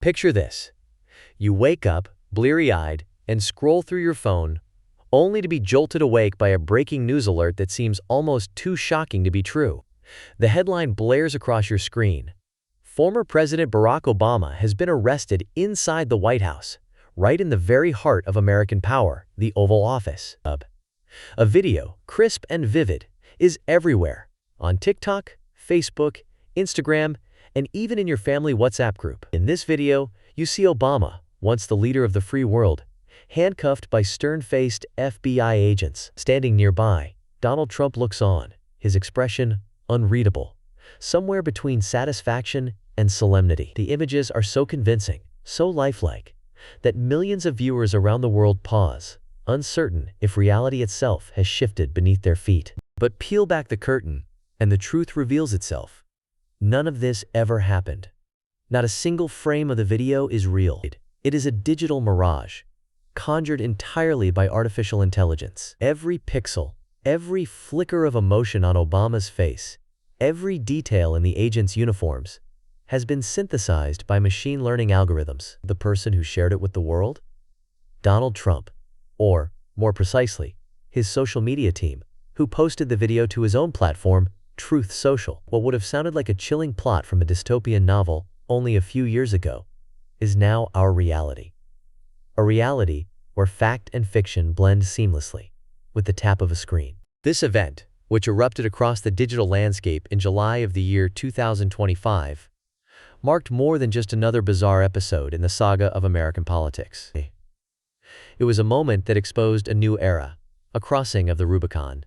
Picture this. You wake up, bleary-eyed, and scroll through your phone, only to be jolted awake by a breaking news alert that seems almost too shocking to be true. The headline blares across your screen. Former President Barack Obama has been arrested inside the White House, right in the very heart of American power, the Oval Office. A video, crisp and vivid, is everywhere, on TikTok, Facebook, Instagram, and even in your family WhatsApp group. In this video, you see Obama, once the leader of the free world, handcuffed by stern-faced FBI agents. Standing nearby, Donald Trump looks on, his expression unreadable, somewhere between satisfaction and solemnity. The images are so convincing, so lifelike, that millions of viewers around the world pause, uncertain if reality itself has shifted beneath their feet. But peel back the curtain, and the truth reveals itself. None of this ever happened. Not a single frame of the video is real. It is a digital mirage, conjured entirely by artificial intelligence. Every pixel, every flicker of emotion on Obama's face, every detail in the agents' uniforms, has been synthesized by machine learning algorithms. The person who shared it with the world? Donald Trump, or, more precisely, his social media team, who posted the video to his own platform, Truth Social. What would have sounded like a chilling plot from a dystopian novel only a few years ago is now our reality. A reality where fact and fiction blend seamlessly with the tap of a screen. This event, which erupted across the digital landscape in July of the year 2025, marked more than just another bizarre episode in the saga of American politics. It was a moment that exposed a new era, a crossing of the Rubicon.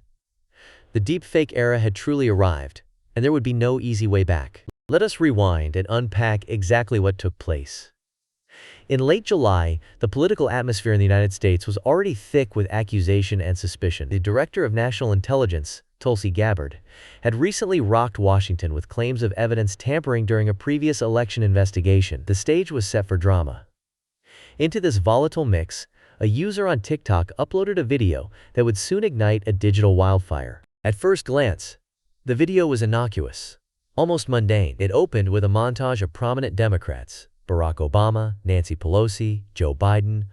The deepfake era had truly arrived, and there would be no easy way back. Let us rewind and unpack exactly what took place. In late July, the political atmosphere in the United States was already thick with accusation and suspicion. The Director of National Intelligence, Tulsi Gabbard, had recently rocked Washington with claims of evidence tampering during a previous election investigation. The stage was set for drama. Into this volatile mix, a user on TikTok uploaded a video that would soon ignite a digital wildfire. At first glance, the video was innocuous, almost mundane. It opened with a montage of prominent Democrats, Barack Obama, Nancy Pelosi, Joe Biden,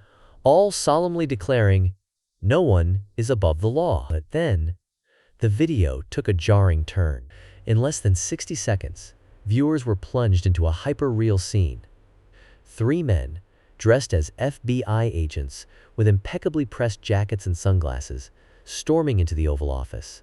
all solemnly declaring, "No one is above the law." But then, the video took a jarring turn. In less than 60 seconds, viewers were plunged into a hyper-real scene. Three men, dressed as FBI agents with impeccably pressed jackets and sunglasses, storming into the Oval Office.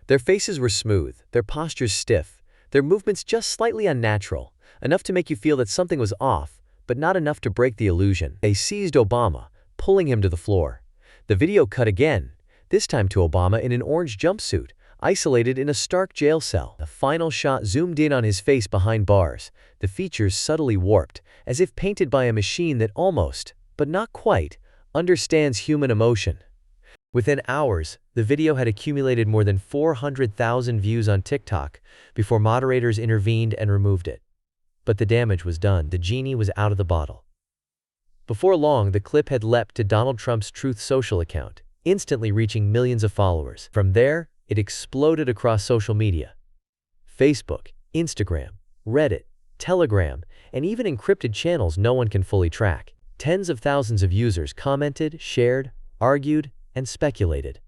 Their faces were smooth, their postures stiff, their movements just slightly unnatural, enough to make you feel that something was off, but not enough to break the illusion. They seized Obama, pulling him to the floor. The video cut again, this time to Obama in an orange jumpsuit, isolated in a stark jail cell. The final shot zoomed in on his face behind bars, the features subtly warped, as if painted by a machine that almost, but not quite, understands human emotion. Within hours, the video had accumulated more than 400,000 views on TikTok before moderators intervened and removed it. But the damage was done. The genie was out of the bottle. Before long, the clip had leapt to Donald Trump's Truth Social account, instantly reaching millions of followers. From there, it exploded across social media. Facebook, Instagram, Reddit, Telegram, and even encrypted channels no one can fully track. Tens of thousands of users commented, shared, argued, and speculated.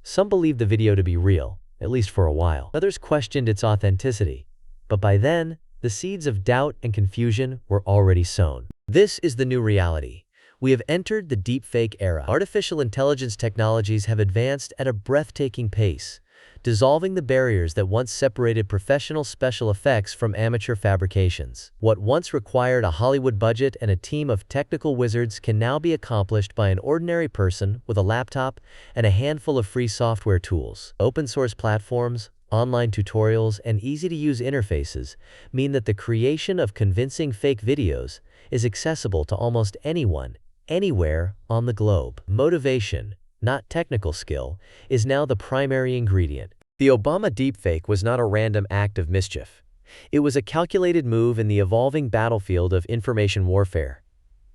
Some believed the video to be real, at least for a while. Others questioned its authenticity. But by then, the seeds of doubt and confusion were already sown. This is the new reality. We have entered the deepfake era. Artificial intelligence technologies have advanced at a breathtaking pace, dissolving the barriers that once separated professional special effects from amateur fabrications. What once required a Hollywood budget and a team of technical wizards can now be accomplished by an ordinary person with a laptop and a handful of free software tools. Open-source platforms, online tutorials, and easy-to-use interfaces mean that the creation of convincing fake videos is accessible to almost anyone, anywhere on the globe. Motivation, not technical skill, is now the primary ingredient. The Obama deepfake was not a random act of mischief. It was a calculated move in the evolving battlefield of information warfare.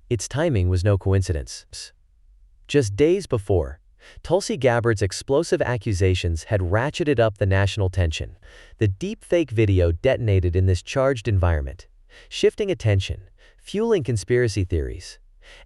Its timing was no coincidence. Just days before, Tulsi Gabbard's explosive accusations had ratcheted up the national tension. The deepfake video detonated in this charged environment, shifting attention, fueling conspiracy theories,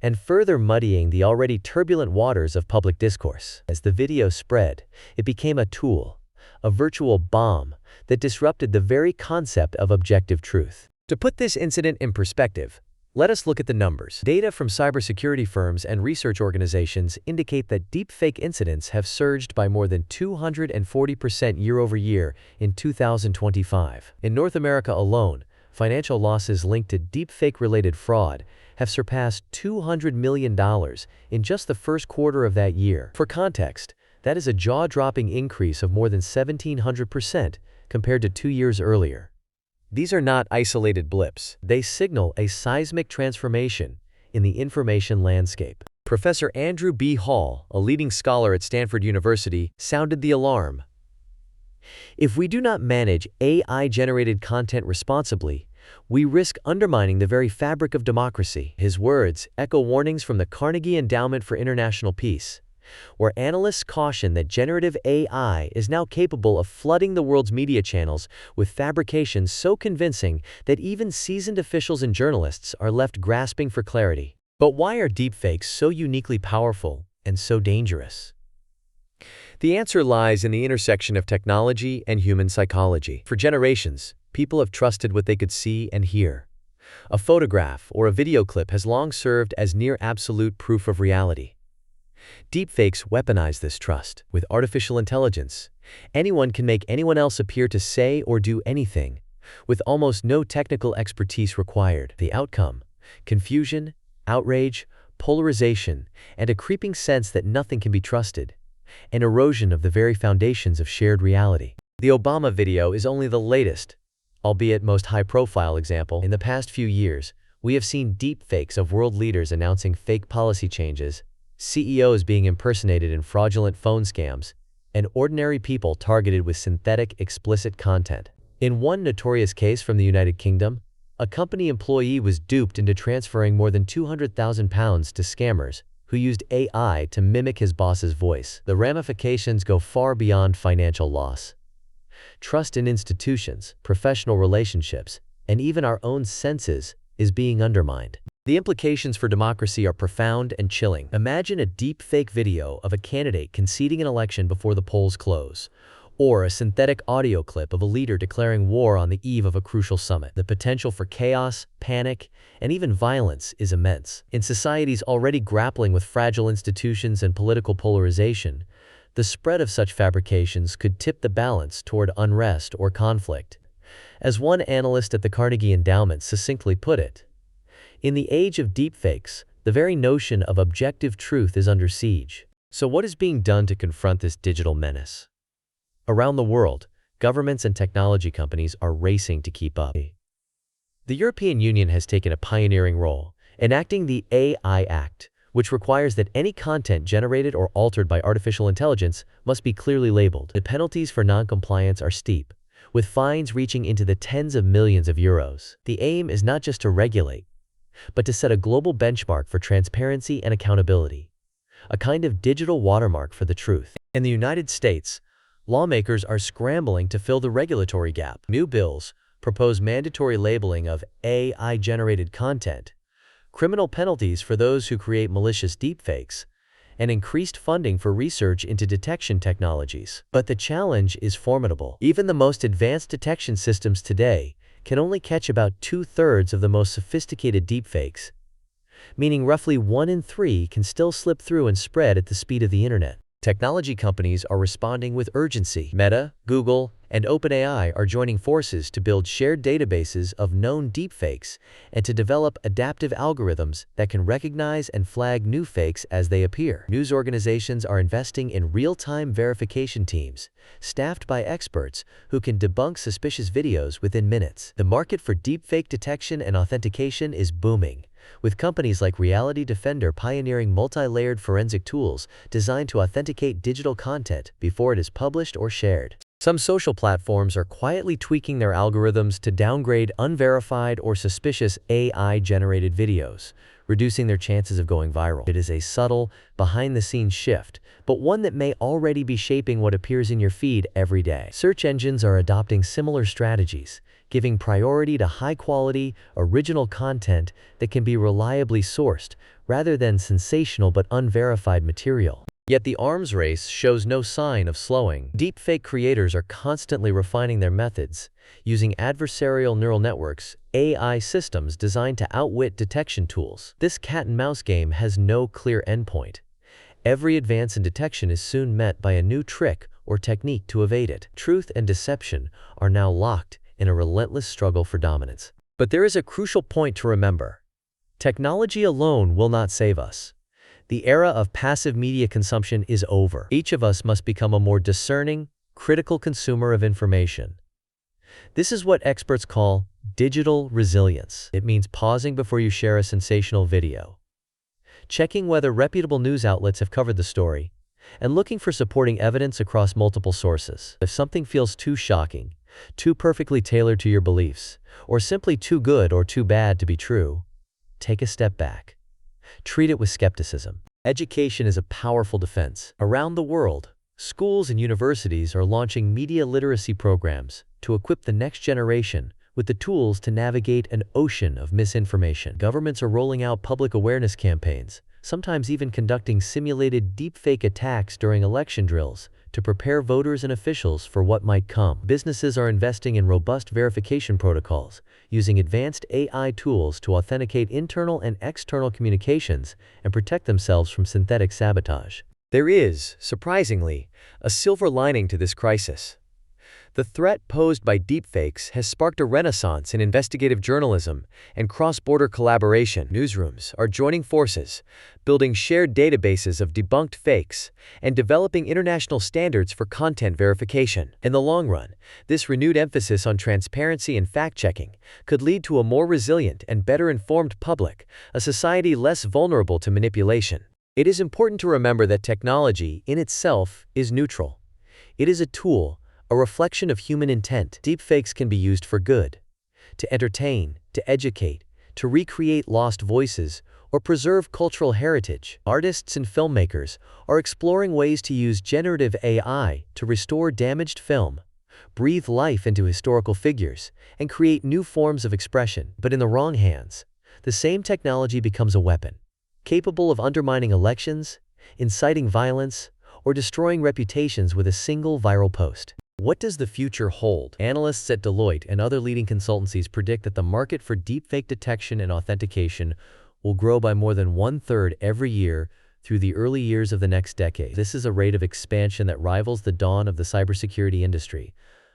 and further muddying the already turbulent waters of public discourse. As the video spread, it became a tool, a virtual bomb that disrupted the very concept of objective truth. To put this incident in perspective, let us look at the numbers. Data from cybersecurity firms and research organizations indicate that deepfake incidents have surged by more than 240% year-over-year in 2025. In North America alone, financial losses linked to deepfake-related fraud have surpassed $200 million in just the first quarter of that year. For context, that is a jaw-dropping increase of more than 1,700% compared to 2 years earlier. These are not isolated blips. They signal a seismic transformation in the information landscape. Professor Andrew B. Hall, a leading scholar at Stanford University, sounded the alarm. If we do not manage AI-generated content responsibly, we risk undermining the very fabric of democracy. His words echo warnings from the Carnegie Endowment for International Peace, where analysts caution that generative AI is now capable of flooding the world's media channels with fabrications so convincing that even seasoned officials and journalists are left grasping for clarity. But why are deepfakes so uniquely powerful and so dangerous? The answer lies in the intersection of technology and human psychology. For generations, people have trusted what they could see and hear. A photograph or a video clip has long served as near absolute proof of reality. Deepfakes weaponize this trust. With artificial intelligence, anyone can make anyone else appear to say or do anything, with almost no technical expertise required. The outcome: confusion, outrage, polarization, and a creeping sense that nothing can be trusted, an erosion of the very foundations of shared reality. The Obama video is only the latest, albeit most high-profile example. In the past few years, we have seen deepfakes of world leaders announcing fake policy changes, CEOs being impersonated in fraudulent phone scams, and ordinary people targeted with synthetic, explicit content. In one notorious case from the United Kingdom, a company employee was duped into transferring more than £200,000 to scammers who used AI to mimic his boss's voice. The ramifications go far beyond financial loss. Trust in institutions, professional relationships, and even our own senses is being undermined. The implications for democracy are profound and chilling. Imagine a deepfake video of a candidate conceding an election before the polls close, or a synthetic audio clip of a leader declaring war on the eve of a crucial summit. The potential for chaos, panic, and even violence is immense. In societies already grappling with fragile institutions and political polarization, the spread of such fabrications could tip the balance toward unrest or conflict. As one analyst at the Carnegie Endowment succinctly put it, in the age of deepfakes, the very notion of objective truth is under siege. So what is being done to confront this digital menace? Around the world, governments and technology companies are racing to keep up. The European Union has taken a pioneering role, enacting the AI Act, which requires that any content generated or altered by artificial intelligence must be clearly labeled. The penalties for non-compliance are steep, with fines reaching into the tens of millions of euros. The aim is not just to regulate, but to set a global benchmark for transparency and accountability, a kind of digital watermark for the truth. In the United States, lawmakers are scrambling to fill the regulatory gap. New bills propose mandatory labeling of AI-generated content, criminal penalties for those who create malicious deepfakes, and increased funding for research into detection technologies. But the challenge is formidable. Even the most advanced detection systems today can only catch about 2/3 of the most sophisticated deepfakes, meaning roughly 1 in 3 can still slip through and spread at the speed of the internet. Technology companies are responding with urgency. Meta, Google, and OpenAI are joining forces to build shared databases of known deepfakes and to develop adaptive algorithms that can recognize and flag new fakes as they appear. News organizations are investing in real-time verification teams, staffed by experts who can debunk suspicious videos within minutes. The market for deepfake detection and authentication is booming, with companies like Reality Defender pioneering multi-layered forensic tools designed to authenticate digital content before it is published or shared. Some social platforms are quietly tweaking their algorithms to downgrade unverified or suspicious AI-generated videos, reducing their chances of going viral. It is a subtle, behind-the-scenes shift, but one that may already be shaping what appears in your feed every day. Search engines are adopting similar strategies, giving priority to high-quality, original content that can be reliably sourced, rather than sensational but unverified material. Yet the arms race shows no sign of slowing. Deepfake creators are constantly refining their methods, using adversarial neural networks, AI systems designed to outwit detection tools. This cat-and-mouse game has no clear endpoint. Every advance in detection is soon met by a new trick or technique to evade it. Truth and deception are now locked in a relentless struggle for dominance. But there is a crucial point to remember. Technology alone will not save us. The era of passive media consumption is over. Each of us must become a more discerning, critical consumer of information. This is what experts call digital resilience. It means pausing before you share a sensational video, checking whether reputable news outlets have covered the story, and looking for supporting evidence across multiple sources. If something feels too shocking, too perfectly tailored to your beliefs, or simply too good or too bad to be true, take a step back. Treat it with skepticism. Education is a powerful defense. Around the world, schools and universities are launching media literacy programs to equip the next generation with the tools to navigate an ocean of misinformation. Governments are rolling out public awareness campaigns, sometimes even conducting simulated deepfake attacks during election drills to prepare voters and officials for what might come. Businesses are investing in robust verification protocols, using advanced AI tools to authenticate internal and external communications and protect themselves from synthetic sabotage. There is, surprisingly, a silver lining to this crisis. The threat posed by deepfakes has sparked a renaissance in investigative journalism and cross-border collaboration. Newsrooms are joining forces, building shared databases of debunked fakes, and developing international standards for content verification. In the long run, this renewed emphasis on transparency and fact-checking could lead to a more resilient and better-informed public, a society less vulnerable to manipulation. It is important to remember that technology, in itself, is neutral. It is a tool, a reflection of human intent. Deepfakes can be used for good, to entertain, to educate, to recreate lost voices, or preserve cultural heritage. Artists and filmmakers are exploring ways to use generative AI to restore damaged film, breathe life into historical figures, and create new forms of expression. But in the wrong hands, the same technology becomes a weapon, capable of undermining elections, inciting violence, or destroying reputations with a single viral post. What does the future hold? Analysts at Deloitte and other leading consultancies predict that the market for deepfake detection and authentication will grow by more than 1/3 every year through the early years of the next decade. This is a rate of expansion that rivals the dawn of the cybersecurity industry,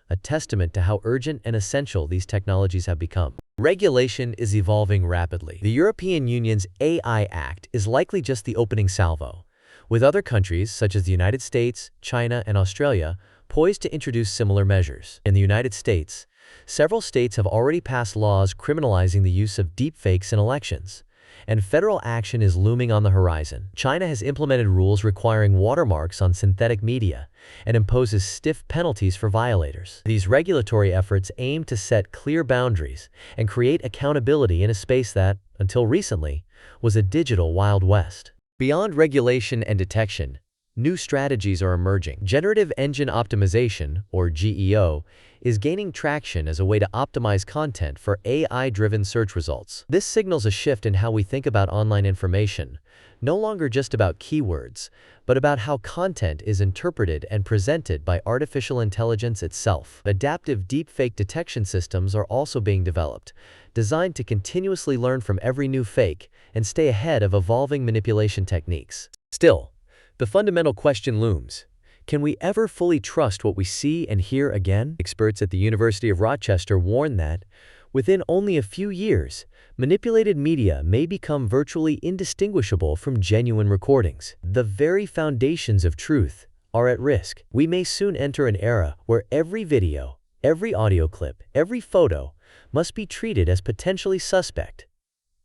a testament to how urgent and essential these technologies have become. Regulation is evolving rapidly. The European Union's AI Act is likely just the opening salvo, with other countries such as the United States, China, and Australia poised to introduce similar measures. In the United States, several states have already passed laws criminalizing the use of deepfakes in elections, and federal action is looming on the horizon. China has implemented rules requiring watermarks on synthetic media and imposes stiff penalties for violators. These regulatory efforts aim to set clear boundaries and create accountability in a space that, until recently, was a digital Wild West. Beyond regulation and detection, new strategies are emerging. Generative Engine Optimization, or GEO, is gaining traction as a way to optimize content for AI-driven search results. This signals a shift in how we think about online information, no longer just about keywords, but about how content is interpreted and presented by artificial intelligence itself. Adaptive deepfake detection systems are also being developed, designed to continuously learn from every new fake and stay ahead of evolving manipulation techniques. Still, the fundamental question looms. Can we ever fully trust what we see and hear again? Experts at the University of Rochester warn that, within only a few years, manipulated media may become virtually indistinguishable from genuine recordings. The very foundations of truth are at risk. We may soon enter an era where every video, every audio clip, every photo must be treated as potentially suspect.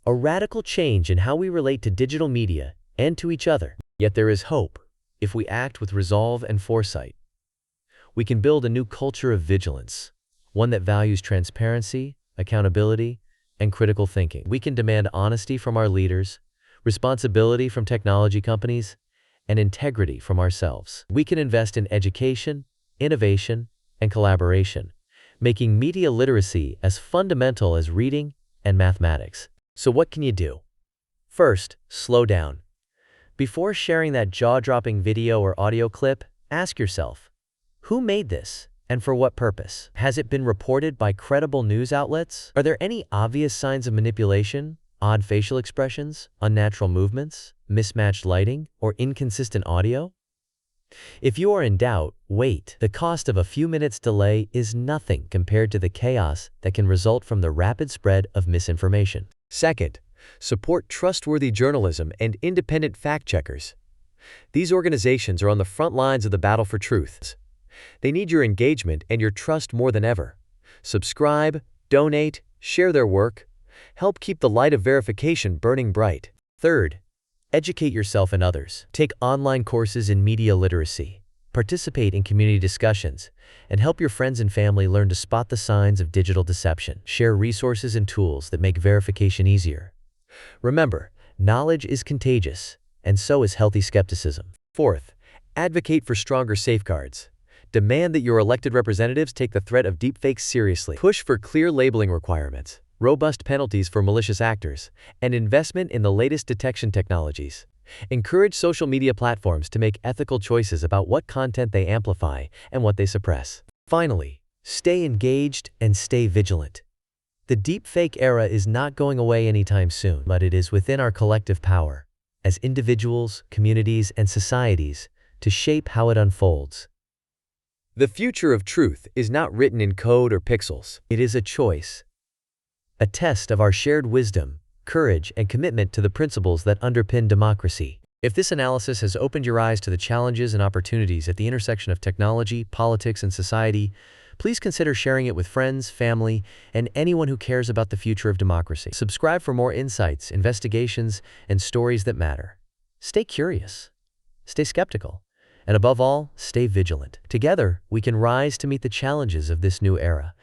A radical change in how we relate to digital media and to each other. Yet there is hope. If we act with resolve and foresight, we can build a new culture of vigilance, one that values transparency, accountability, and critical thinking. We can demand honesty from our leaders, responsibility from technology companies, and integrity from ourselves. We can invest in education, innovation, and collaboration, making media literacy as fundamental as reading and mathematics. So what can you do? First, slow down. Before sharing that jaw-dropping video or audio clip, ask yourself, who made this and for what purpose? Has it been reported by credible news outlets? Are there any obvious signs of manipulation, odd facial expressions, unnatural movements, mismatched lighting, or inconsistent audio? If you are in doubt, wait. The cost of a few minutes' delay is nothing compared to the chaos that can result from the rapid spread of misinformation. Second, support trustworthy journalism and independent fact-checkers. These organizations are on the front lines of the battle for truth. They need your engagement and your trust more than ever. Subscribe, donate, share their work. Help keep the light of verification burning bright. Third, educate yourself and others. Take online courses in media literacy, participate in community discussions, and help your friends and family learn to spot the signs of digital deception. Share resources and tools that make verification easier. Remember, knowledge is contagious, and so is healthy skepticism. Fourth, advocate for stronger safeguards. Demand that your elected representatives take the threat of deepfakes seriously. Push for clear labeling requirements, robust penalties for malicious actors, and investment in the latest detection technologies. Encourage social media platforms to make ethical choices about what content they amplify and what they suppress. Finally, stay engaged and stay vigilant. The deepfake era is not going away anytime soon, but it is within our collective power, as individuals, communities, and societies, to shape how it unfolds. The future of truth is not written in code or pixels. It is a choice, a test of our shared wisdom, courage, and commitment to the principles that underpin democracy. If this analysis has opened your eyes to the challenges and opportunities at the intersection of technology, politics, and society, please consider sharing it with friends, family, and anyone who cares about the future of democracy. Subscribe for more insights, investigations, and stories that matter. Stay curious, stay skeptical, and above all, stay vigilant. Together, we can rise to meet the challenges of this new era.